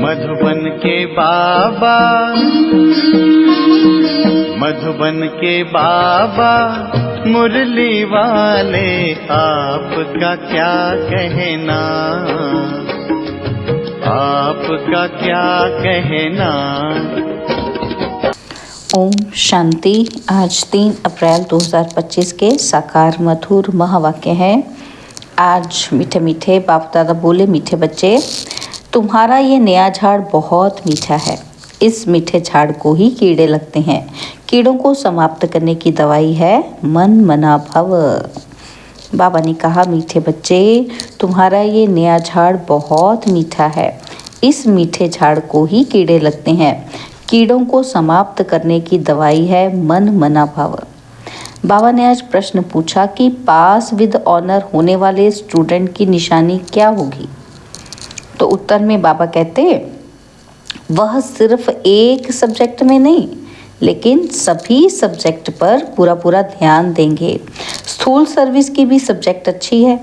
मधुबन के बाबा, मधुबन के बाबा मुरली वाले, आपका क्या कहना, आपका क्या कहना। ओम शांति। आज 3 अप्रैल 2025 के साकार मधुर महावाक्य है। आज मीठे मीठे बाप दादा बोले, मीठे बच्चे, तुम्हारा ये नया झाड़ बहुत मीठा है। इस मीठे झाड़ को ही कीड़े लगते हैं। कीड़ों को समाप्त करने की दवाई है मन मना भव। बाबा ने कहा, मीठे बच्चे, तुम्हारा ये नया झाड़ बहुत मीठा है। इस मीठे झाड़ को ही कीड़े लगते हैं। कीड़ों को समाप्त करने की दवाई है मन मना भव। बाबा ने आज प्रश्न पूछा कि पास विद ऑनर होने वाले स्टूडेंट की निशानी क्या होगी। तो उत्तर में बाबा कहते, वह सिर्फ एक सब्जेक्ट में नहीं, लेकिन सभी सब्जेक्ट पर पूरा पूरा ध्यान देंगे। स्थूल सर्विस की भी सब्जेक्ट अच्छी है,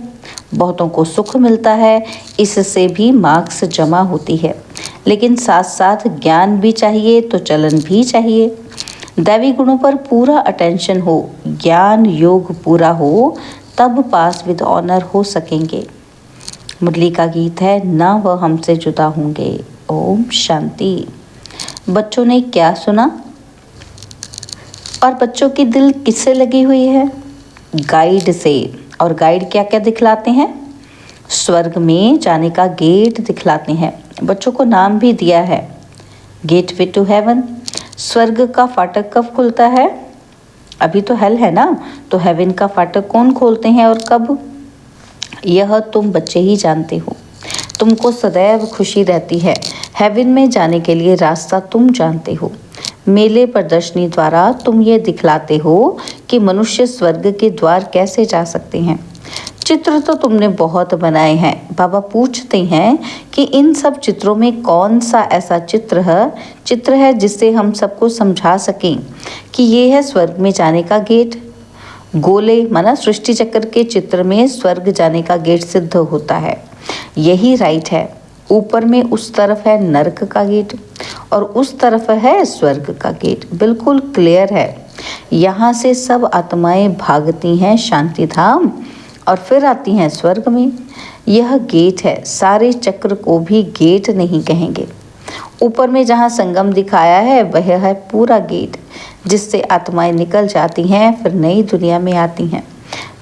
बहुतों को सुख मिलता है, इससे भी मार्क्स जमा होती है, लेकिन साथ साथ ज्ञान भी चाहिए तो चलन भी चाहिए। दैवी गुणों पर पूरा अटेंशन हो, ज्ञान योग पूरा हो, तब पास विद ऑनर हो सकेंगे। मुरली का गीत है, ना वह हमसे जुदा होंगे। ओम शांति। बच्चों ने क्या सुना और बच्चों की दिल किससे लगी हुई है? गाइड से। और गाइड क्या क्या दिखलाते हैं? स्वर्ग में जाने का गेट दिखलाते हैं। बच्चों को नाम भी दिया है, गेटवे टू हेवन। स्वर्ग का फाटक कब खुलता है? अभी तो हेल है ना, तो हेवन का फाटक कौन खोलते हैं और कब? यह तुम बच्चे ही जानते हो। तुमको सदैव खुशी रहती है। हेवन में जाने के लिए रास्ता तुम जानते हो। मेले प्रदर्शनी द्वारा तुम ये दिखलाते हो कि मनुष्य स्वर्ग के द्वार कैसे जा सकते हैं। चित्र तो तुमने बहुत बनाए हैं। बाबा पूछते हैं कि इन सब चित्रों में कौन सा ऐसा चित्र है जिससे हम सबको समझा सकें कि ये है स्वर्ग में जाने का गेट। गोले माना सृष्टि चक्र के चित्र में स्वर्ग जाने का गेट सिद्ध होता है। यही राइट है। ऊपर में उस तरफ है नरक का गेट और उस तरफ है स्वर्ग का गेट। बिल्कुल क्लियर है। यहाँ से सब आत्माएं भागती हैं शांति धाम और फिर आती हैं स्वर्ग में। यह गेट है। सारे चक्र को भी गेट नहीं कहेंगे। ऊपर में जहाँ संगम दिखाया है वह है पूरा गेट, जिससे आत्माएं निकल जाती हैं, फिर नई दुनिया में आती हैं।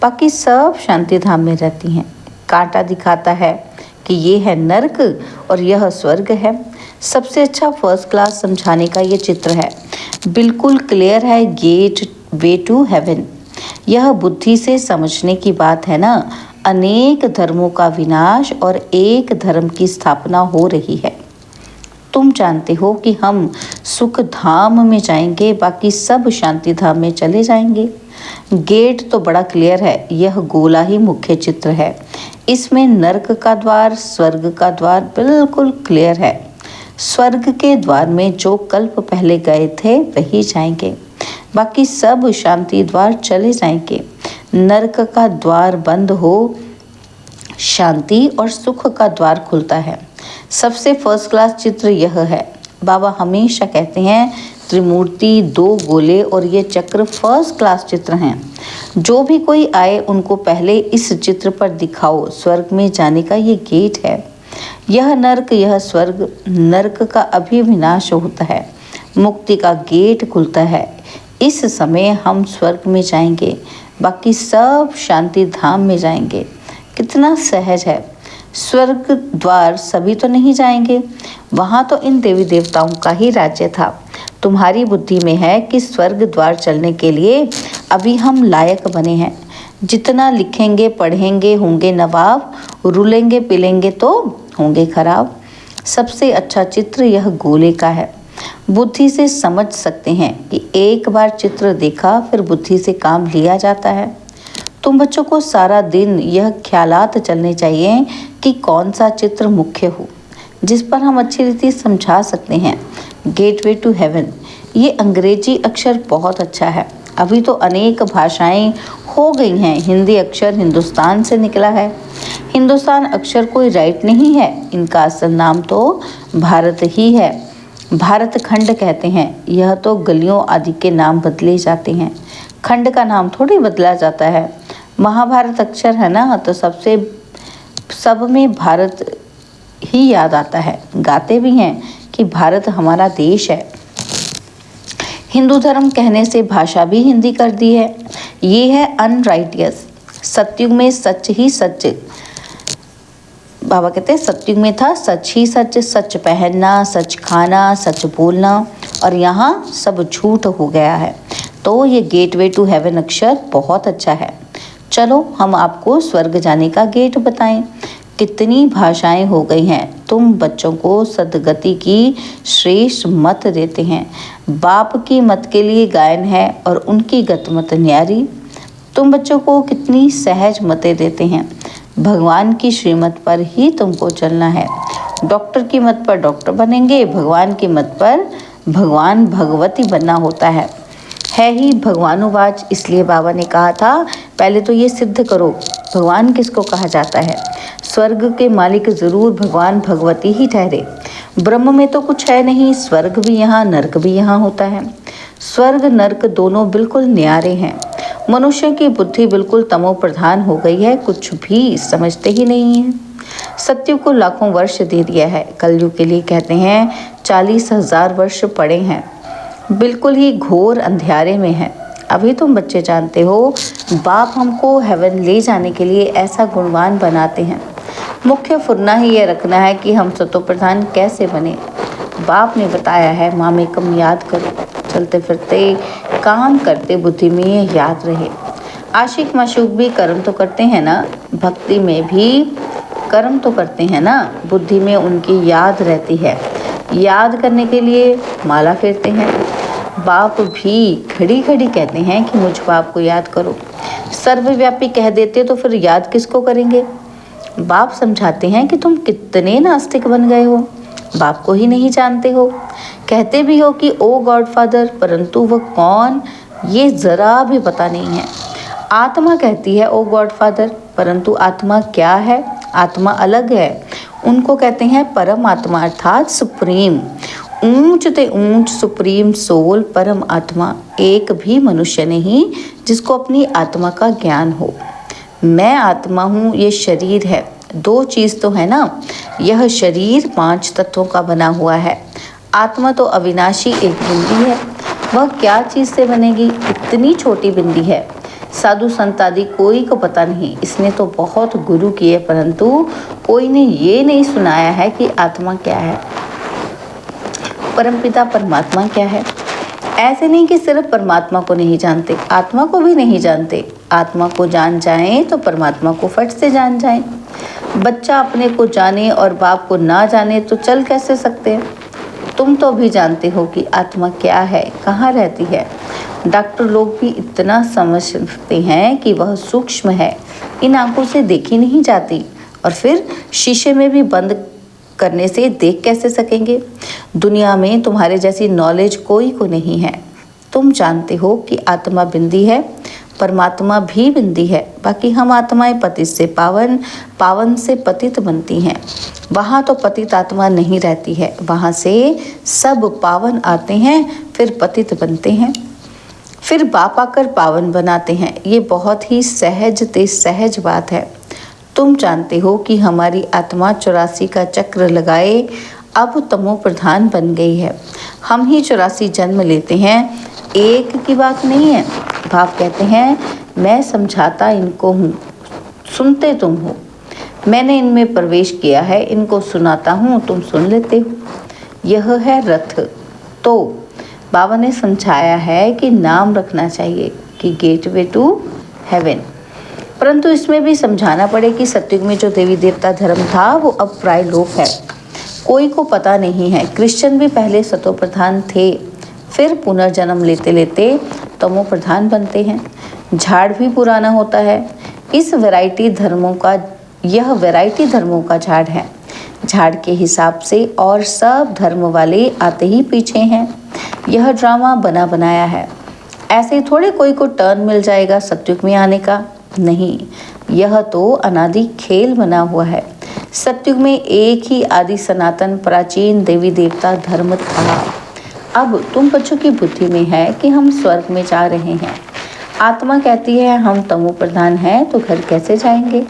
बाकी सब शांति धाम में रहती हैं। कांटा दिखाता है कि ये है नरक और यह स्वर्ग है। सबसे अच्छा फर्स्ट क्लास समझाने का ये चित्र है। बिल्कुल क्लियर है, गेट वे टू हेवन। यह बुद्धि से समझने की बात है ना। अनेक धर्मों का विनाश और एक धर्म की स्थापना हो रही है। तुम जानते हो कि हम सुख धाम में जाएंगे, बाकी सब शांति धाम में चले जाएंगे। गेट तो बड़ा क्लियर है। यह गोला ही मुख्य चित्र है। इसमें नरक का द्वार, स्वर्ग का द्वार बिल्कुल क्लियर है। स्वर्ग के द्वार में जो कल्प पहले गए थे वही जाएंगे, बाकी सब शांति द्वार चले जाएंगे। नरक का द्वार बंद हो, शांति और सुख का द्वार खुलता है। सबसे फर्स्ट क्लास चित्र यह है। बाबा हमेशा कहते हैं, त्रिमूर्ति, 2 गोले और ये चक्र फर्स्ट क्लास चित्र हैं। जो भी कोई आए उनको पहले इस चित्र पर दिखाओ। स्वर्ग में जाने का ये गेट है। यह नरक, यह स्वर्ग। नरक का अभी विनाश होता है, मुक्ति का गेट खुलता है। इस समय हम स्वर्ग में जाएंगे, बाकी सब शांति धाम में जाएंगे। कितना सहज है। स्वर्ग द्वार सभी तो नहीं जाएंगे, वहाँ तो इन देवी देवताओं का ही राज्य था। तुम्हारी बुद्धि में है कि स्वर्ग द्वार चलने के लिए अभी हम लायक बने हैं। जितना लिखेंगे पढ़ेंगे होंगे नवाब, रुलेंगे पिलेंगे तो होंगे खराब। सबसे अच्छा चित्र यह गोले का है। बुद्धि से समझ सकते हैं कि एक बार चित्र देखा फिर बुद्धि से काम लिया जाता है। तुम बच्चों को सारा दिन यह ख्यालात चलने चाहिए कि कौन सा चित्र मुख्य हो, जिस पर हम अच्छी रीति समझा सकते हैं। गेटवे टू हेवन, ये अंग्रेजी अक्षर बहुत अच्छा है। अभी तो अनेक भाषाएं हो गई हैं। हिंदी अक्षर हिंदुस्तान से निकला है। हिंदुस्तान अक्षर कोई राइट नहीं है, इनका असल नाम तो भारत ही है। भारत खंड कहते हैं, यह तो गलियों आदि के नाम बदले जाते हैं, खंड का नाम थोड़ी बदला जाता है। महाभारत अक्षर है ना, तो सब में भारत ही याद आता है। गाते भी हैं कि भारत हमारा देश है। हिंदू धर्म कहने से भाषा भी हिंदी कर दी है। ये है अनराइटियस। सतयुग में सच ही सच, बाबा कहते हैं सतयुग में था सच ही सच, सच पहनना, सच खाना, सच बोलना, और यहाँ सब झूठ हो गया है। तो ये गेटवे टू हेवन अक्षर बहुत अच्छा है। चलो हम आपको स्वर्ग जाने का गेट बताएं। कितनी भाषाएं हो गई हैं, तुम बच्चों को सदगति की श्रेष्ठ मत देते हैं। बाप की मत के लिए गायन है और उनकी गत मत न्यारी। तुम बच्चों को कितनी सहज मतें देते हैं। भगवान की श्रीमत पर ही तुमको चलना है। डॉक्टर की मत पर डॉक्टर बनेंगे, भगवान की मत पर भगवान भगवती बनना होता है ही भगवानुवाच। इसलिए बाबा ने कहा था पहले तो ये सिद्ध करो भगवान किसको कहा जाता है। स्वर्ग के मालिक जरूर भगवान भगवती ही ठहरे। ब्रह्म में तो कुछ है नहीं, स्वर्ग भी यहाँ नर्क भी यहाँ होता है। स्वर्ग नर्क दोनों बिल्कुल न्यारे हैं। मनुष्य की बुद्धि बिल्कुल तमो प्रधान हो गई है, कुछ भी समझते ही नहीं है। सत्युग को लाखों वर्ष दे दिया है, कलयुग के लिए कहते हैं 40,000 वर्ष पड़े हैं। बिल्कुल ही घोर अंधियारे में है। अभी तुम बच्चे जानते हो बाप हमको हेवन ले जाने के लिए ऐसा गुणवान बनाते हैं। मुख्य फुरना ही ये रखना है कि हम सतो प्रधान कैसे बने। बाप ने बताया है मामेकम याद करो, चलते फिरते काम करते बुद्धि में ये याद रहे। आशिक माशूक भी कर्म तो करते हैं ना, भक्ति में भी कर्म तो करते हैं ना, बुद्धि में उनकी याद रहती है। याद करने के लिए माला फेरते हैं। बाप भी घड़ी घड़ी कहते हैं कि मुझ बाप को याद करो। सर्वव्यापी कह देते तो फिर याद किसको करेंगे। बाप समझाते हैं कि तुम कितने नास्तिक बन गए हो, बाप को ही नहीं जानते हो। कहते भी हो कि ओ गॉड फादर, परंतु वह कौन ये ज़रा भी पता नहीं है। आत्मा कहती है ओ गॉड फादर, परंतु आत्मा क्या है। आत्मा अलग है, उनको कहते हैं परम आत्मा अर्थात सुप्रीम। ऊंच ते ऊंच सुप्रीम सोल परम आत्मा एक भी मनुष्य नहीं जिसको अपनी आत्मा का ज्ञान हो। मैं आत्मा हूँ, ये शरीर है, दो चीज़ तो है ना। यह शरीर 5 तत्वों का बना हुआ है। आत्मा तो अविनाशी एक बिंदी है, वह क्या चीज़ से बनेगी, इतनी छोटी बिंदी है। साधु संत आदि कोई को पता नहीं, इसने तो बहुत गुरु किए परंतु कोई ने ये नहीं सुनाया है कि आत्मा क्या है, परमपिता परमात्मा क्या है। ऐसे नहीं कि सिर्फ परमात्मा को नहीं जानते, आत्मा को भी नहीं जानते। आत्मा को जान जाएं तो परमात्मा को फट से जान जाएं। बच्चा अपने को जाने और बाप को ना जाने तो चल कैसे सकते हैं। तुम तो भी जानते हो कि आत्मा क्या है, कहाँ रहती है। डॉक्टर लोग भी इतना समझते हैं कि वह सूक्ष्म है, इन आंखों से देखी नहीं जाती, और फिर शीशे में भी बंद करने से देख कैसे सकेंगे। दुनिया में तुम्हारे जैसी नॉलेज कोई को नहीं है। तुम जानते हो कि आत्मा बिंदी है, परमात्मा भी बिंदी है। बाकी हम आत्माएं पतित से पावन, पावन से पतित बनती हैं। वहाँ तो पतित आत्मा नहीं रहती है, वहाँ से सब पावन आते हैं, फिर पतित बनते हैं, फिर बाप आकर पावन बनाते हैं। ये बहुत ही सहज बात है। तुम जानते हो कि हमारी आत्मा 84 का चक्र लगाए अब तमो प्रधान बन गई है। हम ही 84 जन्म लेते हैं, एक की बात नहीं है। बाप कहते हैं मैं समझाता इनको हूँ, सुनते तुम हो। मैंने इनमें प्रवेश किया है, इनको सुनाता हूँ, तुम सुन लेते हो। यह है रथ। तो बाबा ने समझाया है कि नाम रखना चाहिए कि गेटवे टू हेवन, परंतु इसमें भी समझाना पड़े कि सतयुग में जो देवी देवता धर्म था वो अब प्राय लोप है, कोई को पता नहीं है। क्रिश्चियन भी पहले सतो प्रधान थे, फिर पुनर्जन्म लेते लेते तमो प्रधान बनते हैं। झाड़ भी पुराना होता है। यह वैरायटी धर्मों का झाड़ है। झाड़ के हिसाब से और सब धर्म वाले आते ही पीछे हैं। यह ड्रामा बना बनाया है। ऐसे थोड़े कोई को टर्न मिल जाएगा सतयुग में आने का। नहीं, यह तो अनादि खेल बना हुआ है। सतयुग में एक ही आदि सनातन प्राचीन देवी देवता धर्म था। अब तुम बच्चों की बुद्धि में है कि हम स्वर्ग में जा रहे हैं। आत्मा कहती है हम तमो प्रधान हैं तो घर कैसे जाएंगे,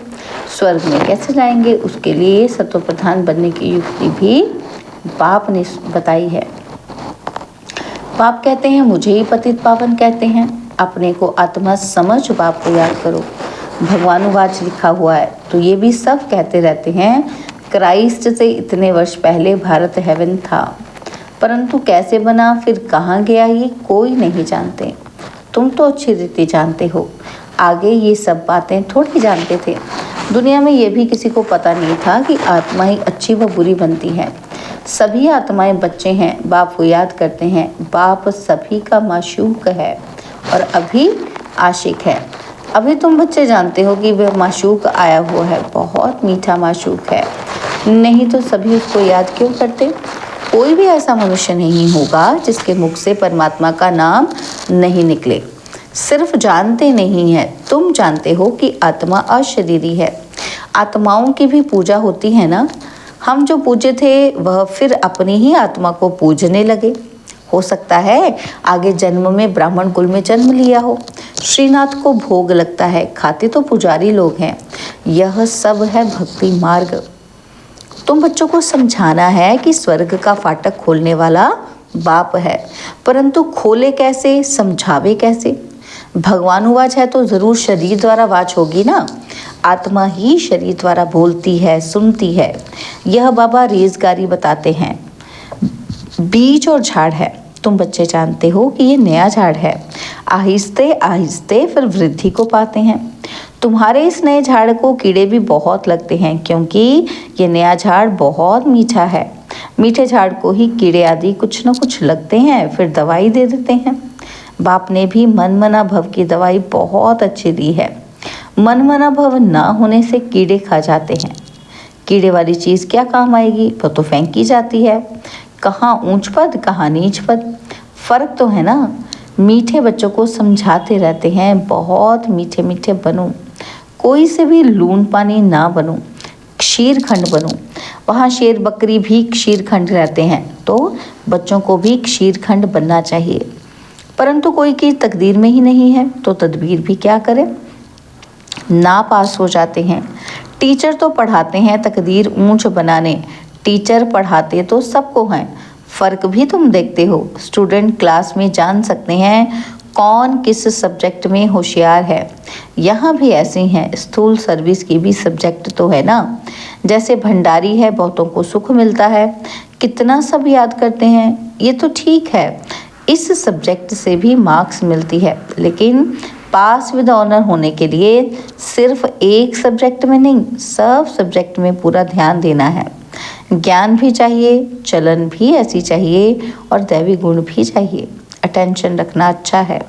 स्वर्ग में कैसे जाएंगे। उसके लिए सत्व प्रधान बनने की युक्ति भी बाप ने बताई है। बाप कहते हैं मुझे ही पतित पावन कहते हैं। अपने को आत्मा समझ बाप को याद करो। भगवानुवाच लिखा हुआ है तो ये भी सब कहते रहते हैं। क्राइस्ट से इतने वर्ष पहले भारत हेवन था, परंतु कैसे बना फिर कहाँ गया ये कोई नहीं जानते। तुम तो अच्छी रीति जानते हो, आगे ये सब बातें थोड़ी जानते थे। दुनिया में ये भी किसी को पता नहीं था कि आत्मा ही अच्छी व बुरी बनती है। सभी आत्माएं बच्चे हैं, बाप को याद करते हैं। बाप सभी का माशूक है और अभी आशिक है। अभी तुम बच्चे जानते हो कि वह माशूक आया हुआ है, बहुत मीठा माशूक है, नहीं तो सभी उसको याद क्यों करते। कोई भी ऐसा मनुष्य नहीं होगा जिसके मुख से परमात्मा का नाम नहीं निकले। सिर्फ जानते नहीं है, तुम जानते हो कि आत्मा अशरीरी है। आत्माओं की भी पूजा होती है ना। हम जो पूजे थे वह फिर अपनी ही आत्मा को पूजने लगे। हो सकता है आगे जन्म में ब्राह्मण कुल में जन्म लिया हो। श्रीनाथ को भोग लगता है, खाते तो पुजारी लोग हैं। यह सब है भक्ति मार्ग। तुम बच्चों को समझाना है कि स्वर्ग का फाटक खोलने वाला बाप है, परंतु खोले कैसे, समझावे कैसे। भगवानुवाच है तो जरूर शरीर द्वारा वाच होगी ना। आत्मा ही शरीर द्वारा बोलती है, सुनती है। यह बाबा रेजगारी बताते हैं। बीज और झाड़ है, तुम बच्चे जानते हो कि ये नया झाड़ है। आहिस्ते आहिस्ते फिर वृद्धि को पाते हैं। तुम्हारे इस नए झाड़ को कीड़े भी बहुत लगते हैं, क्योंकि ये नया झाड़ बहुत मीठा है। मीठे झाड़ को ही कीड़े आदि कुछ न कुछ लगते हैं, फिर दवाई दे देते हैं। बाप ने भी मनमना भव की दवाई बहुत अच्छी दी है। मनमना भव ना होने से कीड़े खा जाते हैं। कीड़े वाली चीज़ क्या काम आएगी, वो तो फेंकी जाती है। कहाँ ऊंच पद, कहाँ नीच पद, फर्क तो है ना। मीठे बच्चों को समझाते रहते हैं, बहुत मीठे मीठे बनो, कोई से भी लून पानी ना बनो, क्षीर खंड बनो। वहाँ शेर बकरी भी क्षीर खंड रहते हैं, तो बच्चों को भी क्षीर खंड बनना चाहिए। परंतु कोई की तकदीर में ही नहीं है तो तदबीर भी क्या करे। ना पास हो जाते हैं। टीचर तो पढ़ाते हैं तकदीर ऊंच बनाने, टीचर पढ़ाते तो सबको हैं। फ़र्क भी तुम देखते हो। स्टूडेंट क्लास में जान सकते हैं कौन किस सब्जेक्ट में होशियार है। यहाँ भी ऐसे हैं। स्थूल सर्विस की भी सब्जेक्ट तो है ना। जैसे भंडारी है, बहुतों को सुख मिलता है, कितना सब याद करते हैं, ये तो ठीक है। इस सब्जेक्ट से भी मार्क्स मिलती है, लेकिन पास विद ऑनर होने के लिए सिर्फ एक सब्जेक्ट में नहीं, सब सब्जेक्ट में पूरा ध्यान देना है। ज्ञान भी चाहिए, चलन भी ऐसी चाहिए और दैवी गुण भी चाहिए। अटेंशन रखना अच्छा है।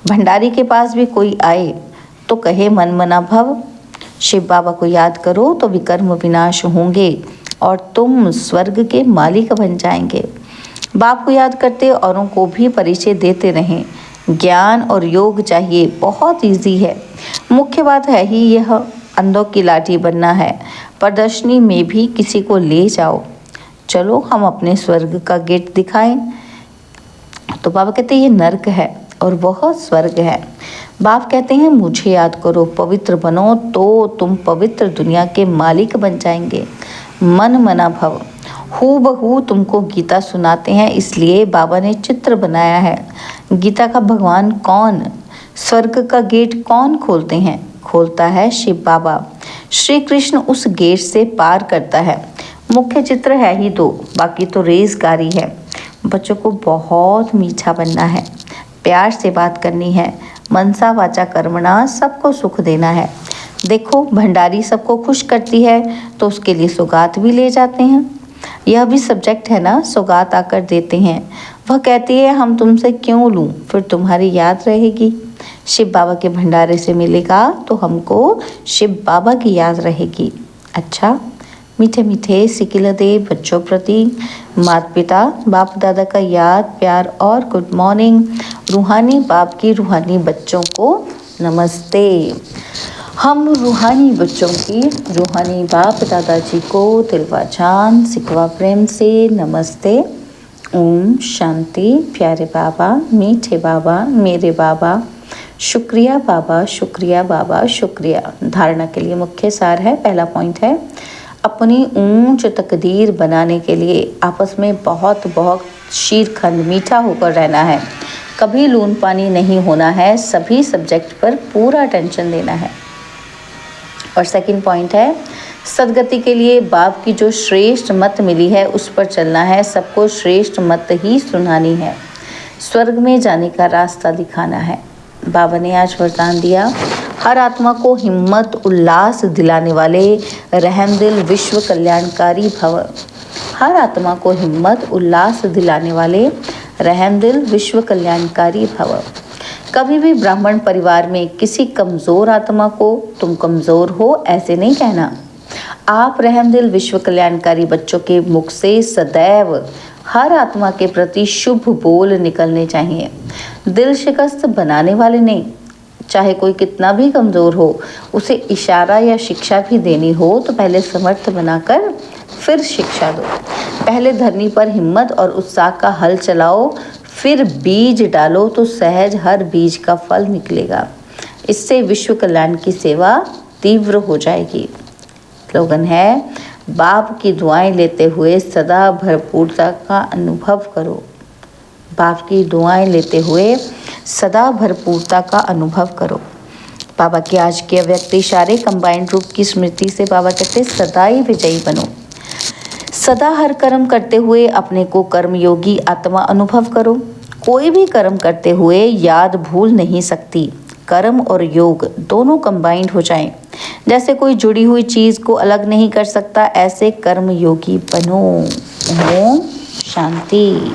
भंडारी के पास भी कोई आए तो कहे मनमना भव, शिव बाबा को याद करो तो विकर्म विनाश होंगे और तुम स्वर्ग के मालिक बन जाएंगे। बाप को याद करते औरों को भी परिचय देते रहें। ज्ञान और योग चाहिए, बहुत इजी है। मुख्य बात है ही यह, अंधों की लाठी बनना है। प्रदर्शनी में भी किसी को ले जाओ, चलो हम अपने स्वर्ग का गेट दिखाएं। तो बाबा कहते हैं ये नर्क है और वह स्वर्ग है। बाप कहते हैं मुझे याद करो, पवित्र बनो तो तुम पवित्र दुनिया के मालिक बन जाएंगे। मन मना भव। हूबहू तुमको गीता सुनाते हैं, इसलिए बाबा ने चित्र बनाया है। गीता का भगवान कौन, स्वर्ग का गेट कौन खोलते हैं, खोलता है शिव बाबा। श्री कृष्ण उस गेट से पार करता है। मुख्य चित्र है ही दो, बाकी तो रेज़गारी है। बच्चों को बहुत मीठा बनना है, प्यार से बात करनी है, मनसा वाचा कर्मणा, सबको सुख देना है। देखो भंडारी सबको खुश करती है तो उसके लिए सौगात भी ले जाते हैं। यह भी सब्जेक्ट है ना, सौगात आकर देते हैं। वह कहती है हम तुमसे क्यों लूं, फिर तुम्हारी याद रहेगी। शिव बाबा के भंडारे से मिलेगा तो हमको शिव बाबा की याद रहेगी। अच्छा, मीठे मीठे सिकिल दे बच्चों प्रति माता पिता बाप दादा का याद प्यार और गुड मॉर्निंग। रूहानी बाप की रूहानी बच्चों को नमस्ते। हम रूहानी बच्चों की रूहानी बाप दादाजी को दिलवा जान सिकवा प्रेम से नमस्ते। ओम शांति। प्यारे बाबा, मीठे बाबा, मेरे बाबा, शुक्रिया बाबा, शुक्रिया बाबा, शुक्रिया। धारणा के लिए मुख्य सार है, पहला पॉइंट है अपनी ऊंच तकदीर बनाने के लिए आपस में बहुत बहुत शीरखंड मीठा होकर रहना है। कभी लून पानी नहीं होना है, सभी सब्जेक्ट पर पूरा अटेंशन देना है। और सेकंड पॉइंट है सदगति के लिए बाप की जो श्रेष्ठ मत मिली है उस पर चलना है, सबको श्रेष्ठ मत ही सुनानी है, स्वर्ग में जाने का रास्ता दिखाना है। बाबा ने आज वरदान दिया, हर आत्मा को हिम्मत उल्लास दिलाने वाले रहमदिल विश्व कल्याणकारी भव। हर आत्मा को हिम्मत उल्लास दिलाने वाले रहमदिल विश्व कल्याणकारी भव। कभी भी ब्राह्मण परिवार में किसी कमज़ोर आत्मा को तुम कमज़ोर हो ऐसे नहीं कहना। आप रहमदिल विश्व कल्याणकारी बच्चों के मुख से सदैव हर आत्मा के प्रति शुभ बोल निकलने चाहिए, दिल शिकस्त बनाने वाले नहीं। चाहे कोई कितना भी कमज़ोर हो, उसे इशारा या शिक्षा भी देनी हो तो पहले समर्थ बनाकर फिर शिक्षा दो। पहले धरनी पर हिम्मत और उत्साह का हल चलाओ, फिर बीज डालो तो सहज हर बीज का फल निकलेगा। इससे विश्व कल्याण की सेवा तीव्र हो जाएगी। स्लोगन है, बाप की दुआएं लेते हुए सदा भरपूरता का अनुभव करो। बाप की दुआएं लेते हुए सदा भरपूरता का अनुभव करो। बाबा के आज के अव्यक्त इशारे कंबाइंड रूप की स्मृति से बाबा कहते सदा ही विजयी बनो। सदा हर कर्म करते हुए अपने को कर्मयोगी आत्मा अनुभव करो। कोई भी कर्म करते हुए याद भूल नहीं सकती। कर्म और योग दोनों कंबाइंड हो जाएं। जैसे कोई जुड़ी हुई चीज़ को अलग नहीं कर सकता, ऐसे कर्म योगी बनो। ओम शांति।